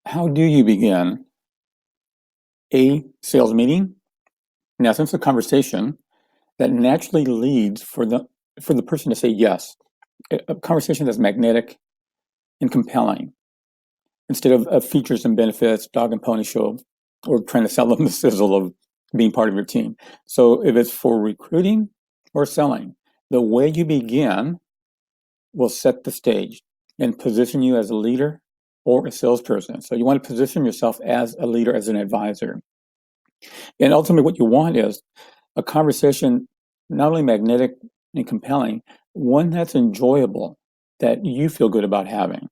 How do you begin a sales meeting? In essence, a conversation that naturally leads for the person to say yes. A conversation that's magnetic and compelling instead of features and benefits, dog and pony show, or trying to sell them the sizzle of being part of your team. So if it's for recruiting or selling, the way you begin will set the stage and position you as a leader or a salesperson. So you want to position yourself as a leader, as an advisor. And ultimately, what you want is a conversation not only magnetic and compelling, one that's enjoyable, that you feel good about having,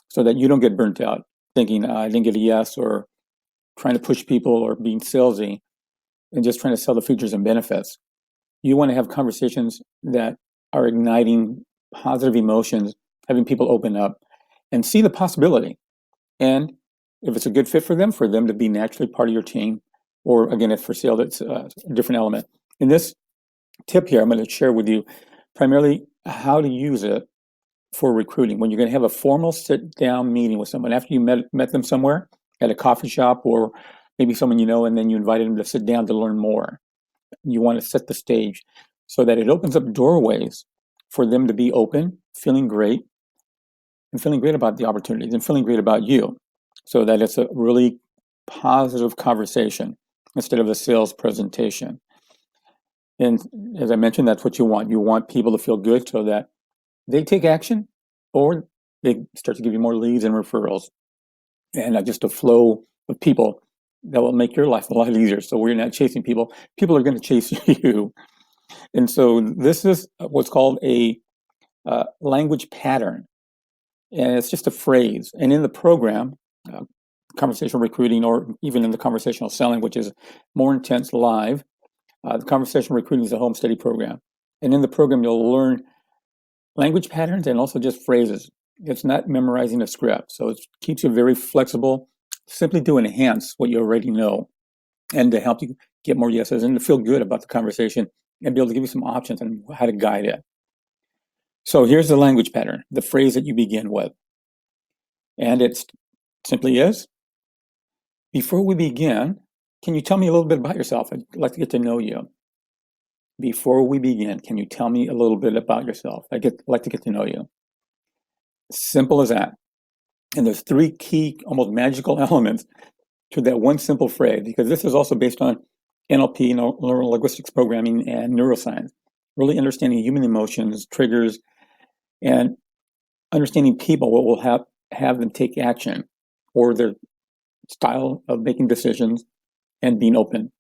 so that you don't get burnt out thinking, I didn't get a yes, or trying to push people or being salesy and just trying to sell the features and benefits. You want to have conversations that are igniting positive emotions, having people open up and see the possibility. And if it's a good fit for them to be naturally part of your team, or again, if for sale, that's a different element. In this tip here, I'm going to share with you primarily how to use it for recruiting. When you're going to have a formal sit-down meeting with someone after you met them somewhere at a coffee shop, or maybe someone you know, and then you invited them to sit down to learn more. You want to set the stage so that it opens up doorways for them to be open, feeling great, and feeling great about the opportunities and feeling great about you, so that it's a really positive conversation instead of a sales presentation. And as I mentioned, that's what you want. You want people to feel good so that they take action, or they start to give you more leads and referrals, and just a flow of people that will make your life a lot easier. So we're not chasing people. People are going to chase you. And so this is what's called a language pattern. And it's just a phrase. And in the program, conversational recruiting, or even in the conversational selling, which is more intense live, the conversational recruiting is a home study program. And in the program, you'll learn language patterns and also just phrases. It's not memorizing a script. So it keeps you very flexible, simply to enhance what you already know and to help you get more yeses and to feel good about the conversation and be able to give you some options on how to guide it. So here's the language pattern, the phrase that you begin with. And it simply is, before we begin, can you tell me a little bit about yourself? I'd like to get to know you. Before we begin, can you tell me a little bit about yourself? I'd like to get to know you. Simple as that. And there's three key, almost magical elements to that one simple phrase, because this is also based on NLP, neural linguistics programming, and neuroscience. Really understanding human emotions, triggers, and understanding people, what will have them take action, or their style of making decisions, and being open.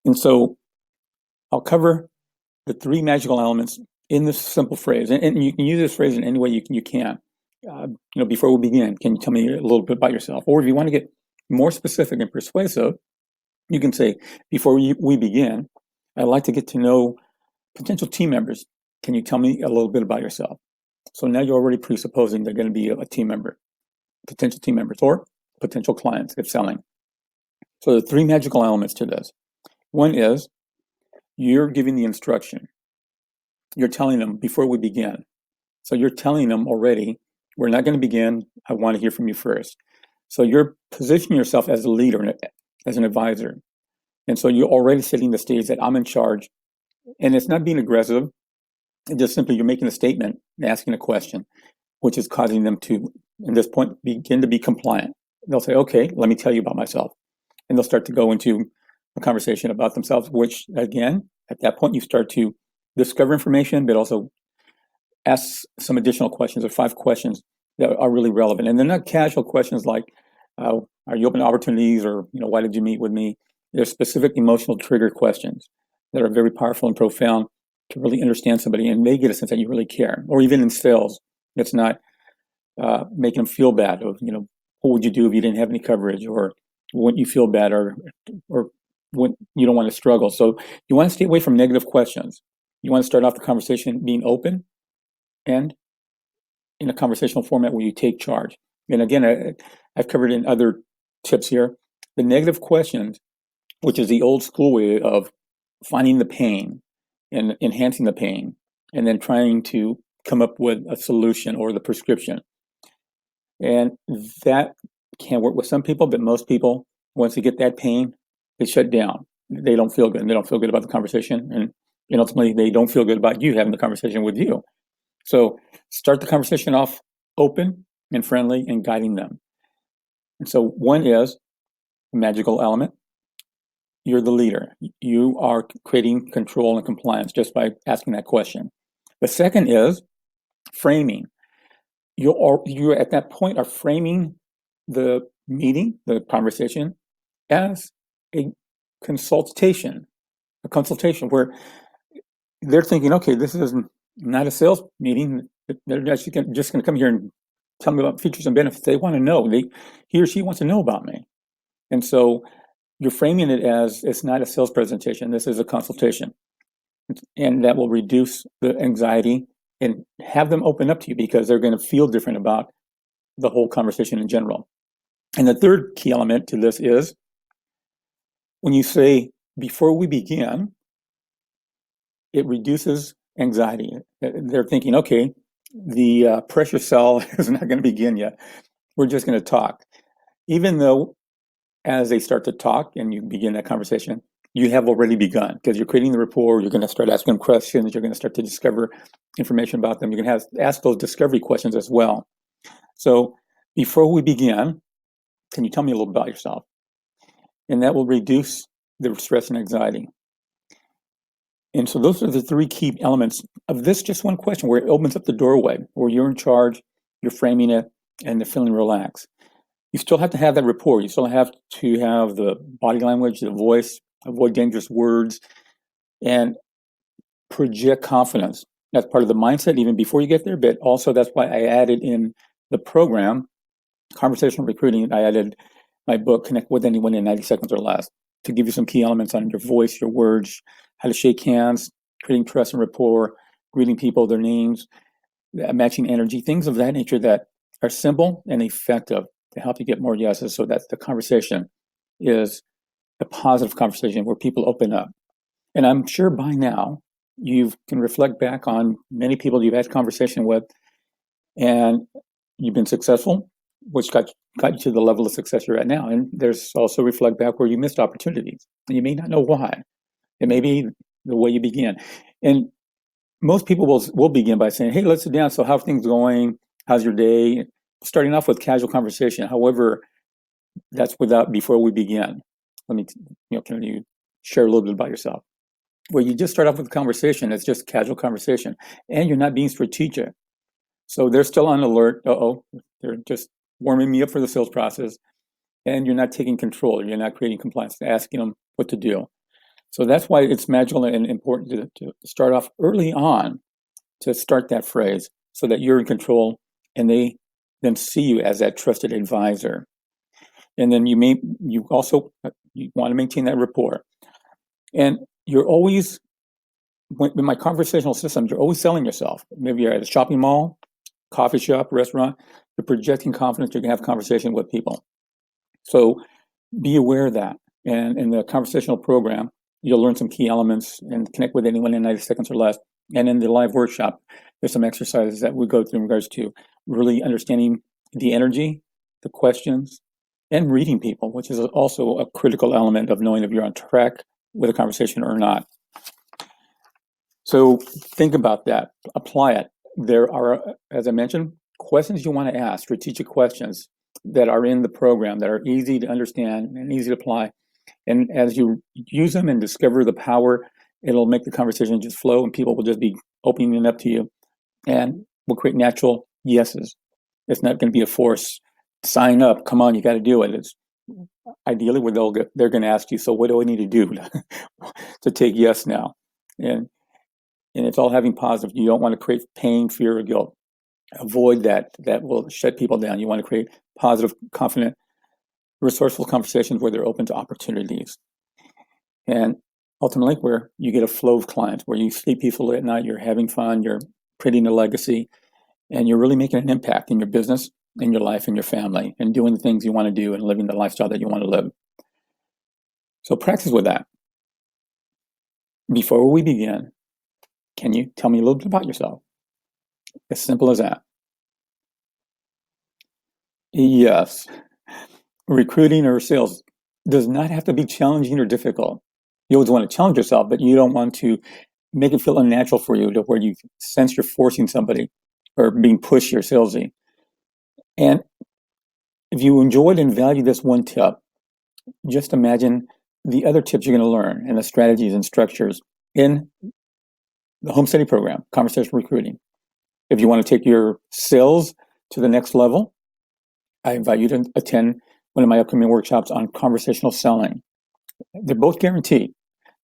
And so I'll cover the three magical elements in this simple phrase. And you can use this phrase in any way you can. Before we begin, can you tell me a little bit about yourself? Or if you want to get more specific and persuasive, you can say, before we begin, I'd like to get to know potential team members. Can you tell me a little bit about yourself? So now you're already presupposing they're going to be a team member, potential team members, or potential clients if selling. So there are three magical elements to this. One is you're giving the instruction. You're telling them before we begin. So you're telling them already, we're not going to begin. I want to hear from you first. So you're positioning yourself as a leader, as an advisor. And so you're already setting the stage that I'm in charge. And it's not being aggressive. It's just simply you're making a statement and asking a question, which is causing them to, at this point, begin to be compliant. They'll say, okay, let me tell you about myself. And they'll start to go into a conversation about themselves, which, again, at that point, you start to discover information, but also ask some additional questions, or 5 questions that are really relevant. And they're not casual questions like, are you open to opportunities, or, why did you meet with me? They're specific emotional trigger questions that are very powerful and profound to really understand somebody, and they get a sense that you really care. Or even in sales, it's not making them feel bad of, what would you do if you didn't have any coverage, or wouldn't you feel bad, or when you don't want to struggle. So you want to stay away from negative questions. You want to start off the conversation being open and in a conversational format where you take charge. And again, I've covered in other tips here, the negative questions, which is the old school way of finding the pain and enhancing the pain, and then trying to come up with a solution or the prescription. And that can work with some people, but most people, once they get that pain, they shut down. They don't feel good. They don't feel good about the conversation. And ultimately, they don't feel good about you having the conversation with you. So start the conversation off open and friendly and guiding them. And so one is magical element. You're the leader. You are creating control and compliance just by asking that question. The second is framing. You at that point are framing the meeting, the conversation, as a consultation, where they're thinking, okay, this is not a sales meeting. They're just going to come here and tell me about features and benefits. They want to know. He or she wants to know about me. And so you're framing it as it's not a sales presentation. This is a consultation. And that will reduce the anxiety and have them open up to you because they're going to feel different about the whole conversation in general. And the third key element to this is when you say, before we begin, it reduces anxiety. They're thinking, okay, the pressure cell is not going to begin yet. We're just going to talk. Even though as they start to talk and you begin that conversation, you have already begun because you're creating the rapport. You're going to start asking them questions. You're going to start to discover information about them. You're going to ask those discovery questions as well. So before we begin, can you tell me a little about yourself? And that will reduce the stress and anxiety. And so those are the three key elements of this just one question where it opens up the doorway, where you're in charge, you're framing it, and they're feeling relaxed. You still have to have that rapport. You still have to have the body language, the voice, avoid dangerous words, and project confidence. That's part of the mindset even before you get there, but also that's why I added in the program, Conversational Recruiting, I added my book, Connect with Anyone in 90 Seconds or Less, to give you some key elements on your voice, your words, how to shake hands, creating trust and rapport, greeting people, their names, matching energy, things of that nature that are simple and effective to help you get more yeses so that the conversation is a positive conversation where people open up. And I'm sure by now you can reflect back on many people you've had conversation with and you've been successful, which got you to the level of success you're at now. And there's also reflect back where you missed opportunities and you may not know why. It may be the way you begin. And most people will begin by saying, hey, let's sit down. So how are things going? How's your day? Starting off with casual conversation. However, that's before we begin. Let me, can you share a little bit about yourself? Where you just start off with a conversation, it's just casual conversation, and you're not being strategic. So they're still on alert. They're just warming me up for the sales process, and you're not taking control. You're not creating compliance, asking them what to do. So that's why it's magical and important to start off early on to start that phrase so that you're in control and they then see you as that trusted advisor. And then you want to maintain that rapport. And you're always, in my conversational systems, you're always selling yourself. Maybe you're at a shopping mall, coffee shop, restaurant, you're projecting confidence, you can have conversation with people. So be aware of that. And in the conversational program, you'll learn some key elements and connect with anyone in 90 seconds or less. And in the live workshop, there's some exercises that we go through in regards to really understanding the energy, the questions, and reading people, which is also a critical element of knowing if you're on track with a conversation or not. So think about that, apply it. There are, as I mentioned, questions you want to ask, strategic questions that are in the program that are easy to understand and easy to apply. And as you use them and discover the power, it'll make the conversation just flow and people will just be opening it up to you and will create natural yeses. It's not going to be a force. Sign up. Come on, you got to do it. It's ideally where they're going to ask you, so what do I need to do to take yes now? And it's all having positive. You don't want to create pain, fear, or guilt. Avoid that. That will shut people down. You want to create positive, confident, resourceful conversations where they're open to opportunities. And ultimately, where you get a flow of clients, where you sleep peacefully at night, you're having fun, you're creating a legacy, and you're really making an impact in your business, in your life, in your family, and doing the things you want to do and living the lifestyle that you want to live. So practice with that. Before we begin, can you tell me a little bit about yourself? As simple as that. Yes. recruiting or sales does not have to be challenging or difficult. You always want to challenge yourself, but you don't want to make it feel unnatural for you to where you sense you're forcing somebody or being pushy or salesy. And if you enjoyed and valued this one tip, just imagine the other tips you're going to learn and the strategies and structures in the home study program, Conversational Recruiting. If you want to take your sales to the next level, I invite you to attend one of my upcoming workshops on conversational selling. They're both guaranteed.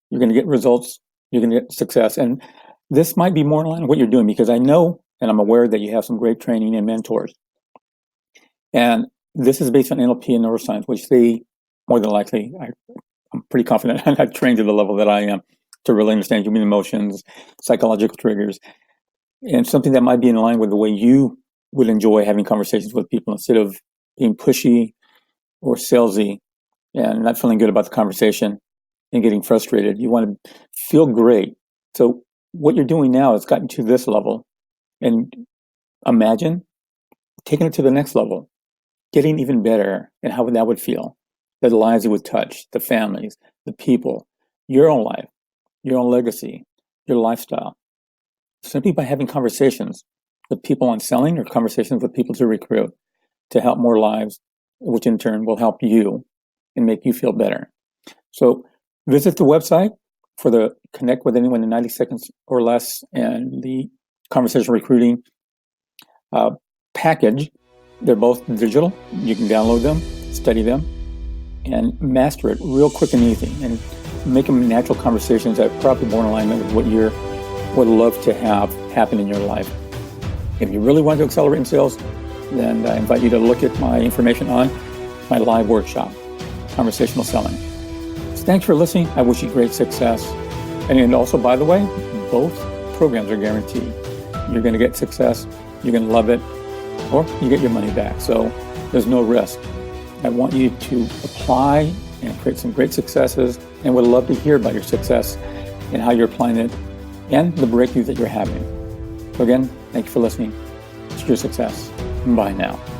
You're going to get results, you're going to get success. And this might be more in line with what you're doing, because I know and I'm aware that you have some great training and mentors. And this is based on NLP and neuroscience, which they more than likely, I'm pretty confident I'm not trained to the level that I am to really understand human emotions, psychological triggers, and something that might be in line with the way you would enjoy having conversations with people instead of being pushy or salesy and not feeling good about the conversation and getting frustrated. You want to feel great. So what you're doing now has gotten to this level, and imagine taking it to the next level, getting even better, and how that would feel. The lives it would touch, the families, the people, your own life, your own legacy, your lifestyle. Simply by having conversations with people on selling or conversations with people to recruit to help more lives, which in turn will help you and make you feel better. So visit the website for the Connect with Anyone in 90 Seconds or Less and the Conversational Recruiting package. They're both digital. You can download them, study them, and master it real quick and easy, and make them natural conversations that are probably more in alignment with what you would love to have happen in your life. If you really want to accelerate in sales, then I invite you to look at my information on my live workshop, Conversational Selling. So thanks for listening. I wish you great success. And also, by the way, both programs are guaranteed. You're going to get success, you're going to love it, or you get your money back. So there's no risk. I want you to apply and create some great successes, and would love to hear about your success and how you're applying it and the breakthroughs that you're having. So again, thank you for listening. It's your success. Bye now.